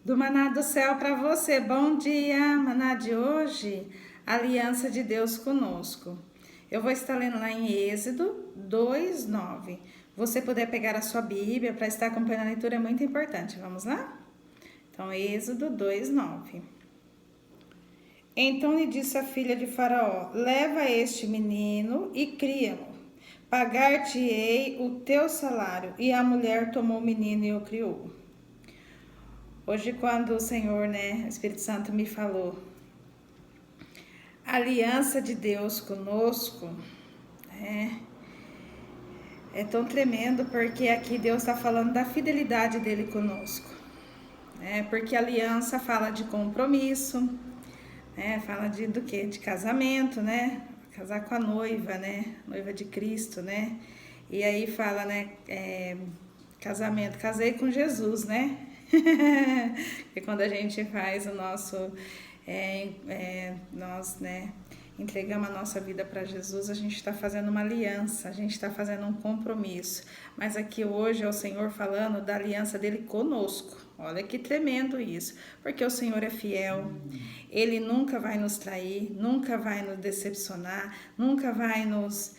Do Maná do Céu para você. Bom dia, Maná de hoje, Aliança de Deus conosco. Eu vou estar lendo lá em Êxodo 2:9. Você puder pegar a sua Bíblia para estar acompanhando a leitura é muito importante. Vamos lá? Então, Êxodo 2:9. Então lhe disse a filha de Faraó: leva este menino e cria-o. Pagar-te-ei o teu salário. E a mulher tomou o menino e o criou. Hoje, quando o Senhor, o Espírito Santo me falou, a aliança de Deus conosco, é tão tremendo, porque aqui Deus está falando da fidelidade dele conosco. Porque a aliança fala de compromisso, fala do quê? De casamento, casar com a noiva, noiva de Cristo, e aí fala, casamento, casei com Jesus, E quando a gente faz o nosso, nós, entregamos a nossa vida para Jesus, a gente está fazendo uma aliança, a gente está fazendo um compromisso. Mas aqui hoje é o Senhor falando da aliança dele conosco. Olha que tremendo isso, porque o Senhor é fiel, Ele nunca vai nos trair, nunca vai nos decepcionar, nunca vai nos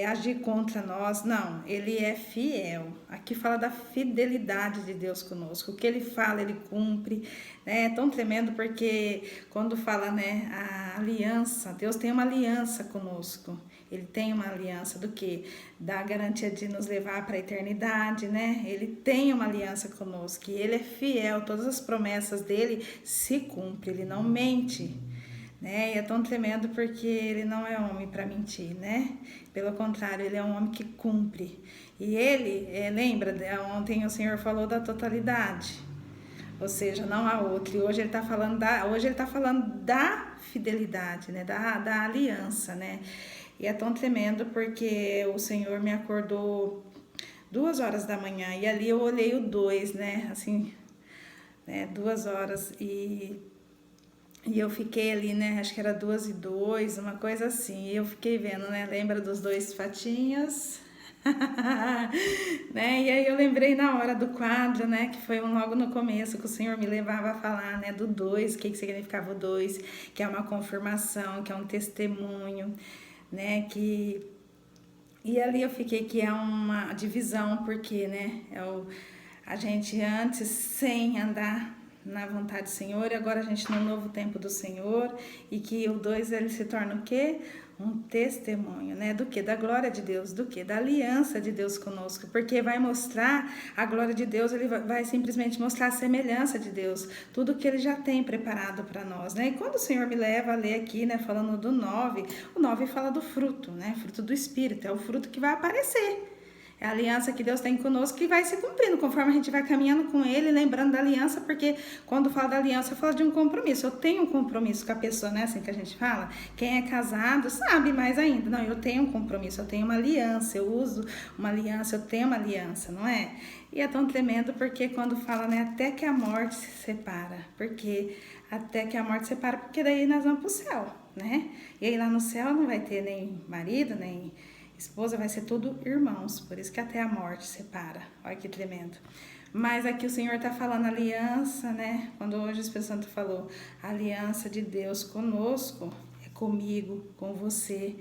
agir contra nós. Não, Ele é fiel. Aqui fala da fidelidade de Deus conosco. O que Ele fala, Ele cumpre. É tão tremendo, porque quando fala, a aliança, Deus tem uma aliança conosco. Ele tem uma aliança do que? Da garantia de nos levar para a eternidade, Ele tem uma aliança conosco, e Ele é fiel, todas as promessas dele se cumprem, Ele não mente, E é tão tremendo porque Ele não é homem para mentir, Pelo contrário, Ele é um homem que cumpre. E Ele, lembra, ontem o Senhor falou da totalidade, ou seja, não há outro. E hoje Ele está falando da fidelidade, da aliança, E é tão tremendo porque o Senhor me acordou 2 horas da manhã, e ali eu olhei o 2, assim, 2 horas, e eu fiquei ali, acho que era 2:02, uma coisa assim, e eu fiquei vendo, lembra dos 2 fatinhos? E aí eu lembrei na hora do quadro, que foi logo no começo que o Senhor me levava a falar, do 2, o que significava o 2, que é uma confirmação, que é um testemunho, e ali eu fiquei que é uma divisão, porque, a gente antes sem andar na vontade do Senhor, e agora a gente no novo tempo do Senhor, e que o 2 ele se torna o quê? Um testemunho, do que? Da glória de Deus, do que? Da aliança de Deus conosco, porque vai mostrar a glória de Deus, ele vai simplesmente mostrar a semelhança de Deus, tudo que ele já tem preparado para nós, E quando o Senhor me leva a ler aqui, falando do 9, o 9 fala do fruto, fruto do Espírito, é o fruto que vai aparecer. É a aliança que Deus tem conosco que vai se cumprindo conforme a gente vai caminhando com Ele, lembrando da aliança, porque quando fala da aliança, fala de um compromisso. Eu tenho um compromisso com a pessoa, assim que a gente fala? Quem é casado sabe mais ainda. Não, eu tenho um compromisso, eu tenho uma aliança, eu uso uma aliança, eu tenho uma aliança, não é? E é tão tremendo porque quando fala, até que a morte se separa. Porque até que a morte se separa, porque daí nós vamos pro céu, E aí lá no céu não vai ter nem marido, nem esposa, vai ser tudo irmãos, por isso que até a morte separa. Olha que tremendo. Mas aqui o Senhor está falando aliança, Quando hoje o Espírito Santo falou, a aliança de Deus conosco, é comigo, com você,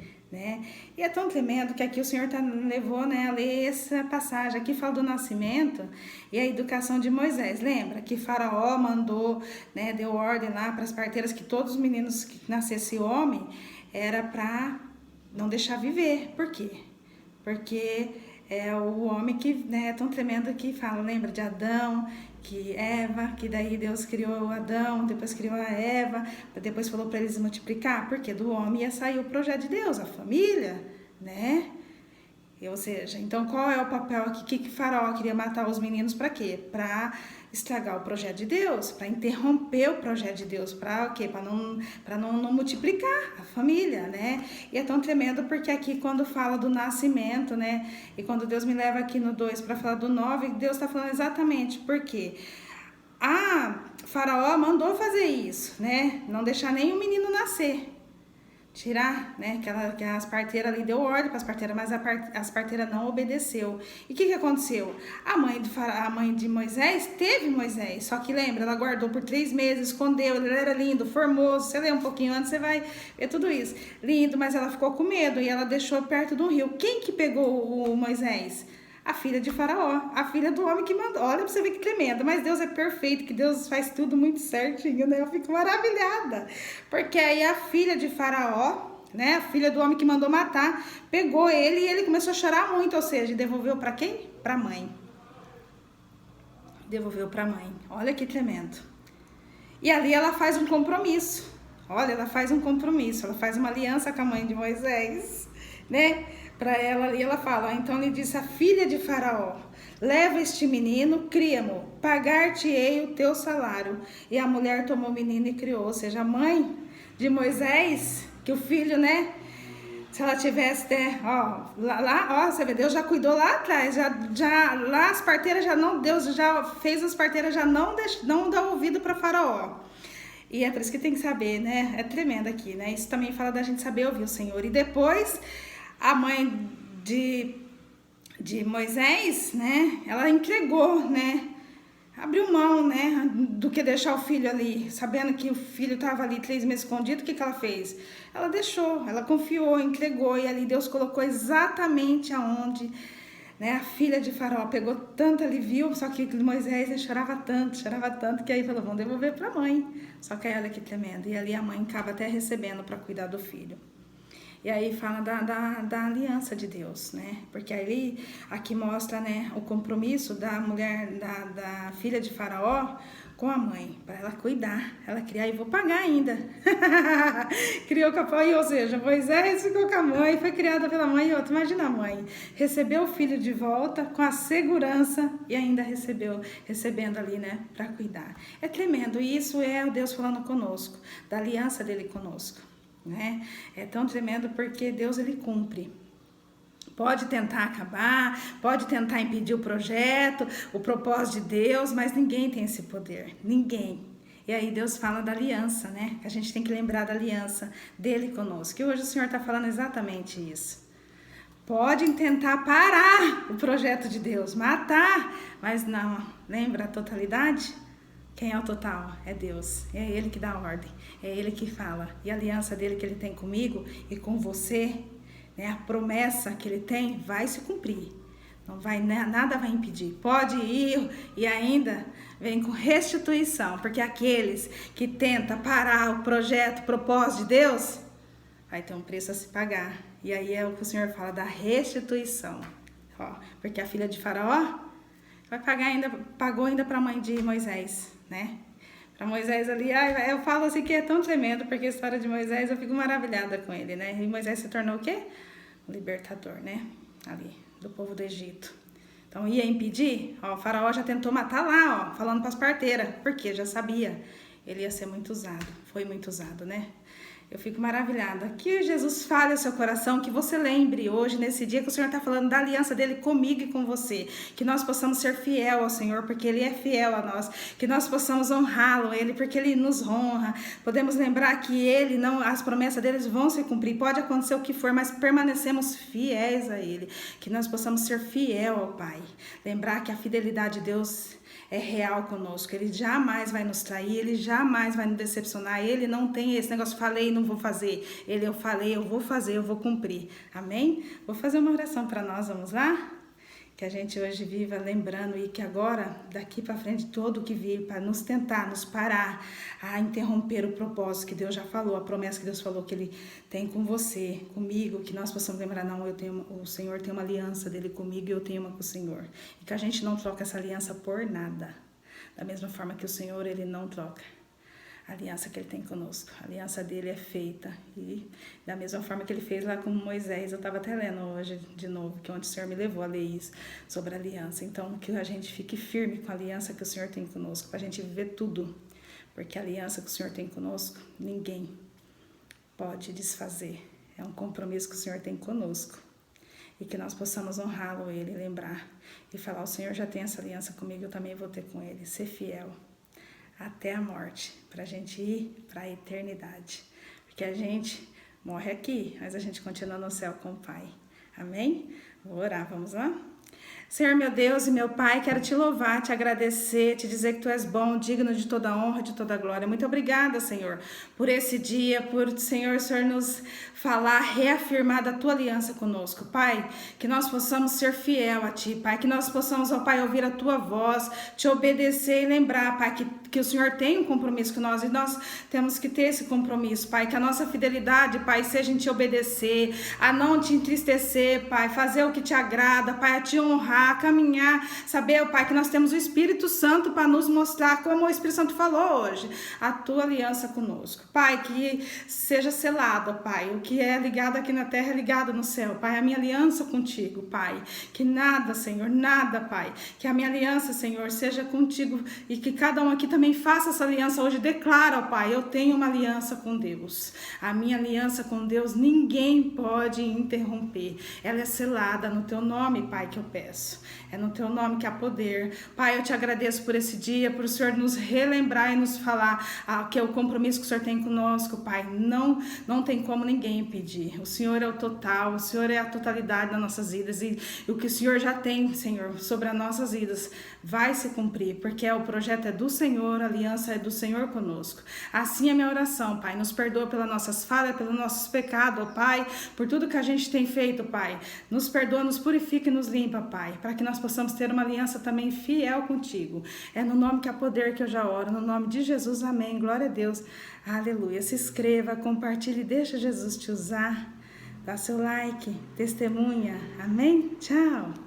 E é tão tremendo que aqui o Senhor levou, a ler essa passagem. Aqui fala do nascimento e a educação de Moisés. Lembra que Faraó mandou, deu ordem lá para as parteiras que todos os meninos que nascesse homem era para não deixar viver. Por quê? Porque é o homem que é tão tremendo que fala, lembra de Adão, que Eva, que daí Deus criou Adão, depois criou a Eva, depois falou para eles multiplicar, porque do homem ia sair o projeto de Deus, a família, Ou seja, então qual é o papel aqui? Que Faraó queria matar os meninos para quê? Para estragar o projeto de Deus, para interromper o projeto de Deus, para o quê? Para não multiplicar a família, E é tão tremendo porque aqui quando fala do nascimento, E quando Deus me leva aqui no 2 para falar do 9, Deus está falando exatamente porque Faraó mandou fazer isso, Não deixar nenhum menino nascer. tirar, né, que as parteiras ali deu ordem para as parteiras, mas as parteiras não obedeceu. E o que aconteceu? A mãe de Moisés teve Moisés, só que lembra, ela guardou por 3 meses, escondeu, ele era lindo, formoso, você lê um pouquinho antes, você vai ver tudo isso. Lindo, mas ela ficou com medo e ela deixou perto do rio. Quem que pegou o Moisés? A filha de Faraó, a filha do homem que mandou. Olha pra você ver que tremendo, mas Deus é perfeito, que Deus faz tudo muito certinho, né? Eu fico maravilhada, porque aí a filha de Faraó, né, a filha do homem que mandou matar, pegou ele e ele começou a chorar muito, ou seja, devolveu para quem? Pra mãe. Devolveu pra mãe, olha que tremendo. E ali ela faz um compromisso, olha, ela faz um compromisso, ela faz uma aliança com a mãe de Moisés, né? Para ela, e ela fala, então ele disse, a filha de Faraó, leva este menino, cria-mo, pagar-te-ei o teu salário. E a mulher tomou o menino e criou, ou seja, a mãe de Moisés, que o filho, né, se ela tivesse, ó, lá, ó, você vê, Deus já cuidou lá atrás, já lá as parteiras já não, Deus já fez as parteiras já não dá ouvido para Faraó. E é por isso que tem que saber, né, é tremendo aqui, né, isso também fala da gente saber ouvir o Senhor. E depois a mãe de Moisés, né, ela entregou, né, abriu mão, né, do que deixar o filho ali, sabendo que o filho estava ali 3 meses escondido. O que ela fez? Ela deixou, ela confiou, entregou, e ali Deus colocou exatamente aonde, né, a filha de Faraó pegou tanto alívio, só que Moisés chorava tanto, que aí falou, vamos devolver para a mãe. Só que aí olha que tremendo, e ali a mãe acaba até recebendo para cuidar do filho. E aí fala da aliança de Deus, né? Porque aí aqui mostra, né, o compromisso da mulher, da filha de Faraó com a mãe, para ela cuidar, ela criar, e vou pagar ainda. Criou com a mãe, ou seja, Moisés ficou com a mãe, foi criada pela mãe e outra. Imagina a mãe, recebeu o filho de volta com a segurança e ainda recebendo ali, né, para cuidar. É tremendo, e isso é o Deus falando conosco, da aliança dele conosco. Né? É tão tremendo porque Deus ele cumpre. Pode tentar acabar, pode tentar impedir o projeto, o propósito de Deus, mas ninguém tem esse poder, ninguém. E aí Deus fala da aliança, né? A gente tem que lembrar da aliança dele conosco. E hoje o Senhor está falando exatamente isso. Podem tentar parar o projeto de Deus, matar, mas não, lembra a totalidade? Quem é o total? É Deus. É Ele que dá a ordem. É Ele que fala. E a aliança dele que Ele tem comigo e com você, né, a promessa que Ele tem vai se cumprir. Não vai, nada vai impedir. Pode ir e ainda vem com restituição. Porque aqueles que tentam parar o projeto, o propósito de Deus, vai ter um preço a se pagar. E aí é o que o Senhor fala da restituição. Ó, porque a filha de Faraó vai pagar ainda, pagou ainda para a mãe de Moisés, né? Para Moisés ali, eu falo assim que é tão tremendo, porque a história de Moisés eu fico maravilhada com ele, né? E Moisés se tornou o quê? O libertador, né? Ali, do povo do Egito. Então ia impedir, ó, o Faraó já tentou matar lá, ó, falando para as parteiras, porque já sabia, ele ia ser muito usado, foi muito usado, né? Eu fico maravilhada. Que Jesus fale ao seu coração, que você lembre hoje, nesse dia, que o Senhor está falando da aliança dele comigo e com você. Que nós possamos ser fiel ao Senhor, porque Ele é fiel a nós. Que nós possamos honrá-lo, Ele, porque Ele nos honra. Podemos lembrar que Ele, não, as promessas deles vão se cumprir. Pode acontecer o que for, mas permanecemos fiéis a Ele. Que nós possamos ser fiel ao Pai. Lembrar que a fidelidade de Deus é real conosco, Ele jamais vai nos trair, Ele jamais vai nos decepcionar, Ele não tem esse negócio, falei, não vou fazer, Ele, eu falei, eu vou fazer, eu vou cumprir, amém? Vou fazer uma oração para nós, vamos lá? Que a gente hoje viva lembrando e que agora, daqui para frente, todo que vir para nos tentar, nos parar, a interromper o propósito que Deus já falou, a promessa que Deus falou que Ele tem com você, comigo, que nós possamos lembrar, não, o Senhor tem uma aliança dele comigo e eu tenho uma com o Senhor. E que a gente não troca essa aliança por nada. Da mesma forma que o Senhor, Ele não troca a aliança que Ele tem conosco. A aliança dele é feita. E da mesma forma que Ele fez lá com Moisés, eu estava até lendo hoje de novo, que onde o Senhor me levou a ler isso, sobre a aliança. Então, que a gente fique firme com a aliança que o Senhor tem conosco, para a gente viver tudo. Porque a aliança que o Senhor tem conosco, ninguém pode desfazer. É um compromisso que o Senhor tem conosco. E que nós possamos honrá-lo, Ele, lembrar. E falar, o Senhor já tem essa aliança comigo, eu também vou ter com Ele. Ser fiel até a morte, para a gente ir para a eternidade. Porque a gente morre aqui, mas a gente continua no céu com o Pai. Amém? Vou orar, vamos lá? Senhor, meu Deus e meu Pai, quero te louvar, te agradecer, te dizer que tu és bom, digno de toda honra, de toda glória. Muito obrigada, Senhor, por esse dia, por, Senhor, nos falar, reafirmar da tua aliança conosco. Pai, que nós possamos ser fiel a ti, Pai, que nós possamos, ó Pai, ouvir a tua voz, te obedecer e lembrar, Pai, que o Senhor tem um compromisso com nós e nós temos que ter esse compromisso, Pai, que a nossa fidelidade, Pai, seja em te obedecer, a não te entristecer, Pai, fazer o que te agrada, Pai, a te honrar, caminhar, saber, Pai, que nós temos o Espírito Santo para nos mostrar, como o Espírito Santo falou hoje, a tua aliança conosco. Pai, que seja selado, Pai, o que é ligado aqui na terra é ligado no céu, Pai, a minha aliança contigo, Pai, que nada, Senhor, nada, Pai, que a minha aliança, Senhor, seja contigo e que cada um aqui também faça essa aliança hoje, declara, Pai, eu tenho uma aliança com Deus, a minha aliança com Deus ninguém pode interromper, ela é selada no teu nome, Pai, que eu peço. É no teu nome que há poder. Pai, eu te agradeço por esse dia, por o Senhor nos relembrar e nos falar que é o compromisso que o Senhor tem conosco, Pai. Não tem como ninguém impedir. O Senhor é o total, o Senhor é a totalidade das nossas vidas e o que o Senhor já tem, Senhor, sobre as nossas vidas vai se cumprir, porque o projeto é do Senhor, a aliança é do Senhor conosco. Assim é minha oração, Pai. Nos perdoa pelas nossas falhas, pelos nossos pecados, ó Pai, por tudo que a gente tem feito, Pai. Nos perdoa, nos purifica e nos limpa, Pai, para que nós possamos ter uma aliança também fiel contigo. É no nome que há poder que eu já oro, no nome de Jesus, amém. Glória a Deus, aleluia. Se inscreva, compartilhe, deixa Jesus te usar. Dá seu like, testemunha, amém? Tchau.